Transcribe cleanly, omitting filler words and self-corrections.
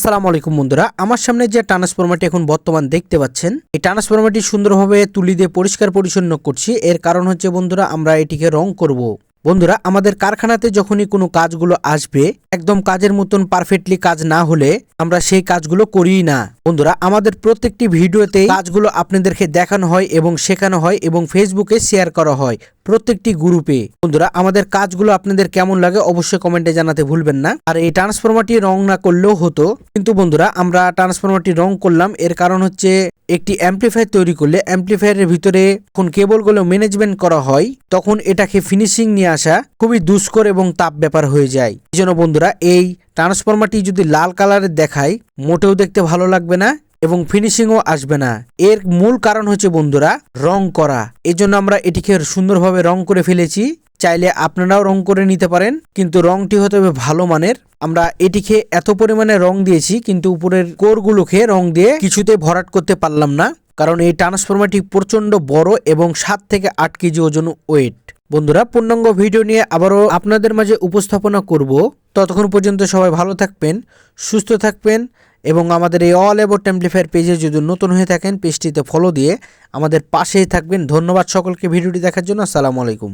আসসালামু আলাইকুম বন্ধুরা, আমার সামনে যে ট্রান্সফরমারটি এখন বর্তমান দেখতে পাচ্ছেন, এই ট্রান্সফরমারটি সুন্দরভাবে তুলি দিয়ে পরিষ্কার পরিচ্ছন্ন করছি। এর কারণ হচ্ছে বন্ধুরা, আমরা এটিকে রং করব। বন্ধুরা, আমাদের কারখানাতে যখনই কোনো কাজগুলো আসবে, একদম কাজের মতন পারফেক্টলি কাজ না হলে আমরা সেই কাজগুলো করি না। বন্ধুরা, আমাদের প্রত্যেকটি ভিডিওতে কাজগুলো আপনাদেরকে দেখানো হয় এবং শেখানো হয় এবং ফেসবুকে শেয়ার করা হয় প্রত্যেকটি গ্রুপে। বন্ধুরা, আমাদের কাজগুলো আপনাদের কেমন লাগে অবশ্যই কমেন্টে জানাতে ভুলবেন না। আর এই ট্রান্সফরমারটি রং না করলেও হতো, কিন্তু বন্ধুরা আমরা ট্রান্সফরমারটি রং করলাম। এর কারণ হচ্ছে, একটি অ্যাম্পলিফায়ার তৈরি করলে অ্যাম্পলিফায়ারের ভিতরে যখন কেবলগুলো ম্যানেজমেন্ট করা হয়, তখন এটাকে ফিনিশিং নিয়ে আসা খুবই দুষ্কর এবং তাপ ব্যাপার হয়ে যায়। এই জন্য বন্ধুরা, এই ট্রান্সফরমারটি যদি লাল কালারের দেখায়, মোটেও দেখতে ভালো লাগবে না এবং ফিনিশিংও আসবে না। এর মূল কারণ হচ্ছে বন্ধুরা, রং করা। এই জন্য আমরা এটিকে সুন্দরভাবে রং করে ফেলেছি। চাইলে আপনারাও রং করে নিতে পারেন, কিন্তু রংটি হতে হবে ভালো মানের। আমরা এটিকে এত পরিমাণে রং দিয়েছি, কিন্তু উপরের কোরগুলোকে রং দিয়ে কিছুতে ভরাট করতে পারলাম না, কারণ এই ট্রান্সফরমারটি প্রচন্ড বড় এবং 7 থেকে 8 কেজি ওজন ওয়েট। বন্ধুরা, পূর্ণাঙ্গ ভিডিও নিয়ে আবারও আপনাদের মাঝে উপস্থাপনা করব। ততক্ষণ পর্যন্ত সবাই ভালো থাকবেন, সুস্থ থাকবেন এবং আমাদের এই অল অ্যাবাউট অ্যাম্পলিফায়ার পেজে যদি নতুন হয়ে থাকেন, পেজটিতে ফলো দিয়ে আমাদের পাশেই থাকবেন। ধন্যবাদ সকলকে ভিডিওটি দেখার জন্য। আসসালামু আলাইকুম।